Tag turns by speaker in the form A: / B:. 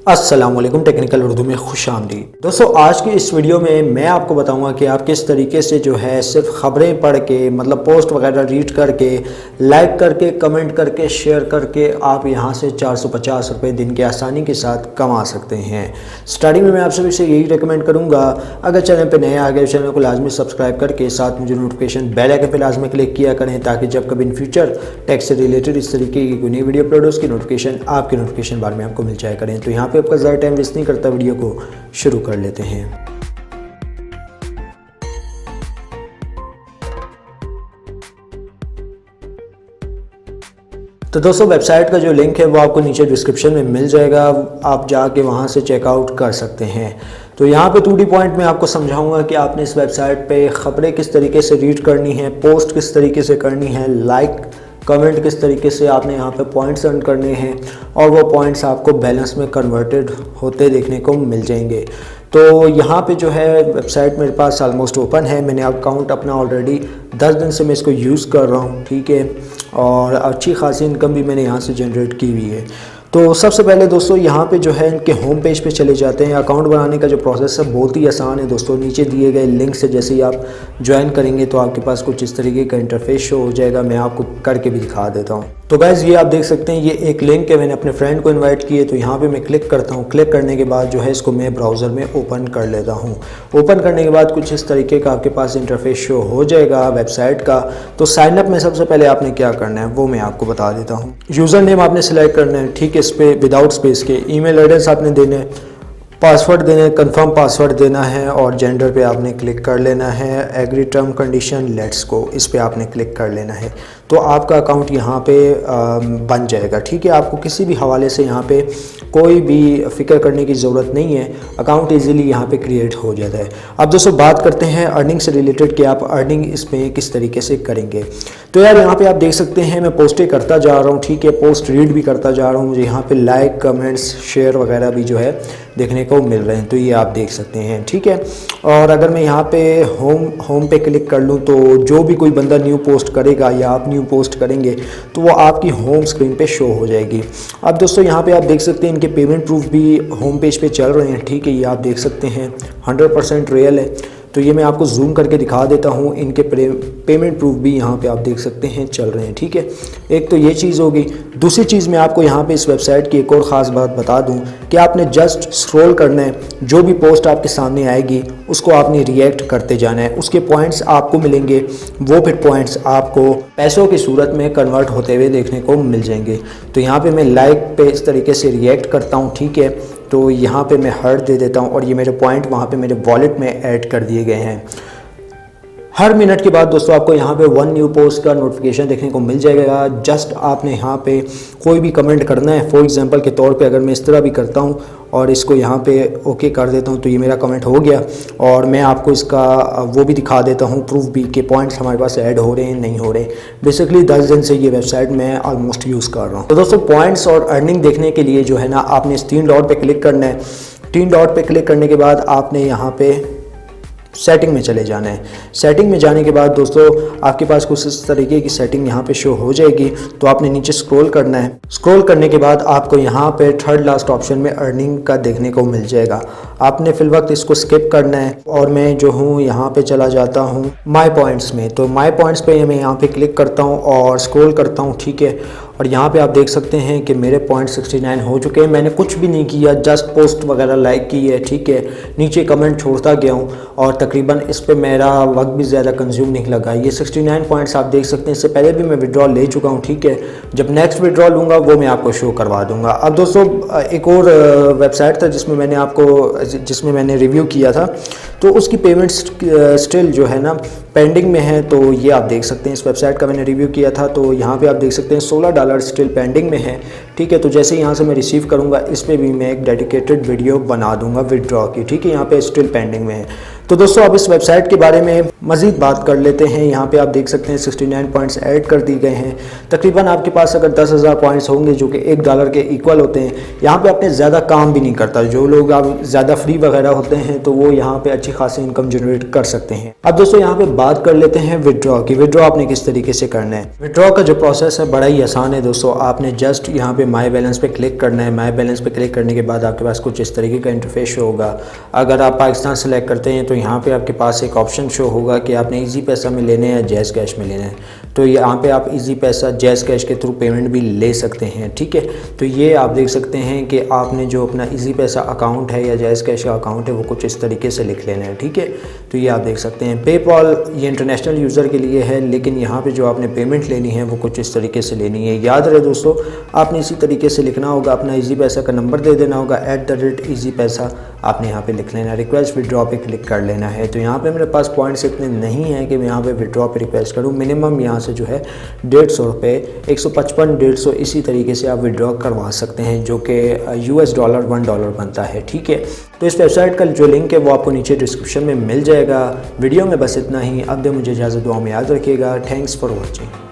A: अस्सलाम वालेकुम, टेक्निकल उर्दू में खुशामदीद। दोस्तों, आज की इस वीडियो में मैं आपको बताऊंगा कि आप किस तरीके से जो है सिर्फ ख़बरें पढ़ के, मतलब पोस्ट वगैरह रीड करके, लाइक करके, कमेंट करके, शेयर करके आप यहां से 450 रुपये दिन के आसानी के साथ कमा सकते हैं। स्टार्टिंग में मैं आप सभी से यही रिकमेंड करूँगा, अगर चैनल पर नए आ गए चैनल को लाजमी सब्सक्राइब करके साथ में जो नोटिफिकेशन बेल आइकन पर लाजमी क्लिक किया करें, ताकि जब कभी इन फ्यूचर टेक से रिलेटेड इस तरीके की कोई नई वीडियो अपलोड हो उसकी नोटिफिकेशन आपके नोटिफिकेशन बार में आपको मिल जाया करें। तो यहाँ पे आपका ज़्यादा टाइम वेस्ट नहीं करता, वीडियो को शुरू कर लेते हैं। तो दोस्तों, वेबसाइट का जो लिंक है वो आपको नीचे डिस्क्रिप्शन में मिल जाएगा, आप जाके वहाँ से चेकआउट कर सकते हैं। तो यहाँ पे 2D पॉइंट में आपको समझाऊंगा कि आपने इस वेबसाइट पे ख़बरें किस तरीके से रीड करनी है, पोस्ट किस तरीके से करनी है, लाइक कमेंट किस तरीके से आपने यहाँ पे पॉइंट्स अर्न करने हैं, और वो पॉइंट्स आपको बैलेंस में कन्वर्टेड होते देखने को मिल जाएंगे। तो यहाँ पे जो है वेबसाइट मेरे पास ऑलमोस्ट ओपन है, मैंने अकाउंट अपना ऑलरेडी 10 दिन से मैं इसको यूज़ कर रहा हूँ, ठीक है, और अच्छी खासी इनकम भी मैंने यहाँ से जनरेट की हुई है। तो सबसे पहले दोस्तों यहाँ पे जो है इनके होम पेज पे चले जाते हैं। अकाउंट बनाने का जो प्रोसेस है बहुत ही आसान है दोस्तों। नीचे दिए गए लिंक से जैसे ही आप ज्वाइन करेंगे तो आपके पास कुछ इस तरीके का इंटरफेस शो हो जाएगा। मैं आपको करके भी दिखा देता हूँ। तो गाइज़, ये आप देख सकते हैं, ये एक लिंक है, मैंने अपने फ्रेंड को इन्वाइट किए। तो यहाँ पे मैं क्लिक करता हूँ। क्लिक करने के बाद जो है इसको मैं ब्राउज़र में ओपन कर लेता हूँ। ओपन करने के बाद कुछ इस तरीके का आपके पास इंटरफेस शो हो जाएगा वेबसाइट का। तो साइनअप में सबसे पहले आपने क्या करना है वो मैं आपको बता देता हूँ। यूज़र नेम आपने सेलेक्ट करना है, ठीक है, इस पर विदाउट स्पेस के। ईमेल एड्रेस आपने देना है, पासवर्ड देना है, कंफर्म पासवर्ड देना है, और जेंडर पे आपने क्लिक कर लेना है। Agree term condition let's go, इस पे आपने क्लिक कर लेना है। तो आपका अकाउंट यहाँ पे बन जाएगा, ठीक है। आपको किसी भी हवाले से यहाँ पे कोई भी फ़िक्र करने की ज़रूरत नहीं है, अकाउंट इजीली यहाँ पे क्रिएट हो जाता है। अब दोस्तों बात करते हैं अर्निंग से रिलेटेड कि आप अर्निंग इसमें किस तरीके से करेंगे। तो यार यहाँ पे आप देख सकते हैं मैं पोस्टें करता जा रहा हूँ, ठीक है, पोस्ट रीड भी करता जा रहा हूँ। मुझे यहाँ पे लाइक कमेंट्स शेयर वगैरह भी जो है देखने को मिल रहे हैं, तो ये आप देख सकते हैं, ठीक है। और अगर मैं यहाँ पे होम पे क्लिक कर लूँ तो जो भी कोई बंदा न्यू पोस्ट करेगा या आप न्यू पोस्ट करेंगे तो वो आपकी होम स्क्रीन पे शो हो जाएगी। अब दोस्तों यहाँ पे आप देख सकते हैं इनके पेमेंट प्रूफ भी होम पेज पे चल रहे हैं, ठीक है, ये आप देख सकते हैं 100% रियल है। तो ये मैं आपको जूम करके दिखा देता हूँ। इनके पेमेंट प्रूफ भी यहाँ पे आप देख सकते हैं चल रहे हैं, ठीक है। एक तो ये चीज़ होगी। दूसरी चीज़ मैं आपको यहाँ पे इस वेबसाइट की एक और ख़ास बात बता दूँ कि आपने जस्ट स्क्रॉल करना है, जो भी पोस्ट आपके सामने आएगी उसको आपने रिएक्ट करते जाना है। उसके पॉइंट्स आपको मिलेंगे, वो फिर पॉइंट्स आपको पैसों की सूरत में कन्वर्ट होते हुए देखने को मिल जाएंगे। तो यहाँ पर मैं लाइक पे इस तरीके से रिएक्ट करता हूँ, ठीक है। तो यहाँ पे मैं हर्ट दे देता हूँ और ये मेरे पॉइंट वहाँ पे मेरे वॉलेट में ऐड कर दिए गए हैं। हर मिनट के बाद दोस्तों आपको यहाँ पे 1 न्यू पोस्ट का नोटिफिकेशन देखने को मिल जाएगा। जस्ट आपने यहाँ पे कोई भी कमेंट करना है। फॉर एग्जांपल के तौर पे अगर मैं इस तरह भी करता हूँ और इसको यहाँ पे ओके कर देता हूँ तो ये मेरा कमेंट हो गया, और मैं आपको इसका वो भी दिखा देता हूँ प्रूफ भी कि पॉइंट्स हमारे पास ऐड हो रहे हैं नहीं हो रहे। बेसिकली 10 दिन से ये वेबसाइट मैं ऑलमोस्ट यूज़ कर रहा हूँ। तो दोस्तों पॉइंट्स और अर्निंग देखने के लिए जो है ना, आपने इस 3 डॉट पर क्लिक करना है। 3 डॉट पर क्लिक करने के बाद आपने यहाँ पे सेटिंग में चले जाना है। सेटिंग में जाने के बाद दोस्तों आपके पास कुछ इस तरीके की सेटिंग यहाँ पे शो हो जाएगी। तो आपने नीचे स्क्रॉल करना है। स्क्रॉल करने के बाद आपको यहाँ पे थर्ड लास्ट ऑप्शन में अर्निंग का देखने को मिल जाएगा। आपने फिल वक्त इसको स्किप करना है, और मैं जो हूँ यहाँ पे चला जाता हूँ माई पॉइंट्स में। तो माई पॉइंट्स पे मैं यहाँ पे क्लिक करता हूँ और स्क्रॉल करता हूँ, ठीक है। और यहाँ पे आप देख सकते हैं कि मेरे पॉइंट 69 हो चुके हैं। मैंने कुछ भी नहीं किया, जस्ट पोस्ट वगैरह लाइक की है, ठीक है, नीचे कमेंट छोड़ता गया हूँ, और तकरीबन इस पे मेरा वक्त भी ज़्यादा कंज्यूम नहीं लगा। ये 69 पॉइंट्स आप देख सकते हैं। इससे पहले भी मैं विड्रॉल ले चुका हूँ, ठीक है। जब नेक्स्ट विड्रॉल लूँगा वो मैं आपको शो करवा दूँगा। अब दोस्तों एक और वेबसाइट था जिसमें मैंने रिव्यू किया था, तो उसकी पेमेंट स्टिल जो है ना पेंडिंग में है। तो ये आप देख सकते हैं, इस वेबसाइट का मैंने रिव्यू किया था। तो यहाँ पे आप देख सकते हैं $16 स्टिल पेंडिंग में है, ठीक है। तो जैसे यहाँ से मैं रिसीव करूँगा इस पर भी मैं एक डेडिकेटेड वीडियो बना दूँगा विदड्रॉ की, ठीक है। यहाँ पे स्टिल पेंडिंग में है। तो दोस्तों अब इस वेबसाइट के बारे में मज़ीद बात कर लेते हैं। यहाँ पे आप देख सकते हैं 69 पॉइंट्स ऐड कर दिए गए हैं। तकरीबन आपके पास अगर 10,000 पॉइंट्स होंगे जो कि $1 के इक्वल होते हैं, यहाँ पे आपने ज़्यादा काम भी नहीं करता। जो लोग आप ज़्यादा फ्री वगैरह होते हैं तो वो यहाँ पे अच्छी खासी इनकम जनरेट कर सकते हैं। अब दोस्तों यहाँ पे बात कर लेते हैं विड्रॉ की। विड्रॉ आपने किस तरीके से करना है। विड्रॉ का जो प्रोसेस है बड़ा ही आसान है दोस्तों। आपने जस्ट यहाँ पे माई बैलेंस पे क्लिक करना है। माई बैलेंस पे क्लिक करने के बाद आपके पास कुछ इस तरीके का इंटरफेस शो होगा। अगर आप पाकिस्तान सेलेक्ट करते हैं तो यहाँ पे आपके पास एक ऑप्शन शो होगा कि आपने इजी पैसा में लेने हैं, जैज़ कैश में लेना है। तो यहाँ पे आप इजी पैसा जैज़ कैश के थ्रू पेमेंट भी ले सकते हैं, ठीक है। तो ये आप देख सकते हैं कि आपने जो अपना इजी पैसा अकाउंट है या जैज़ कैश का अकाउंट है वो कुछ इस तरीके से लिख लेना है, ठीक है। तो ये आप देख सकते हैं। पेपॉल ये इंटरनेशनल यूज़र के लिए है, लेकिन यहाँ पे जो आपने पेमेंट लेनी है वो कुछ इस तरीके से लेनी है। याद रहे दोस्तों, आपने इसी तरीके से लिखना होगा। अपना इजी पैसा का नंबर दे देना होगा, @easy पैसा आपने यहाँ पे लिख लेना है। रिक्वेस्ट विड्रॉ पे क्लिक कर लेना है। तो यहाँ पे मेरे पास पॉइंट्स इतने नहीं हैं कि मैं यहाँ पे विड्रॉ पे रिक्वेस्ट करूँ। मिनिमम यहाँ से जो है 150 रुपये, 155, 150 इसी तरीके से आप विड्रॉ करवा सकते हैं, जो कि $1 $1 बनता है, ठीक है। तो इस वेबसाइट का जो लिंक है वो आपको नीचे डिस्क्रिप्शन में मिल जाएगा। वीडियो में बस इतना ही। अब दे मुझे इजाज़त, दुआ में याद रखिएगा। Thanks for watching.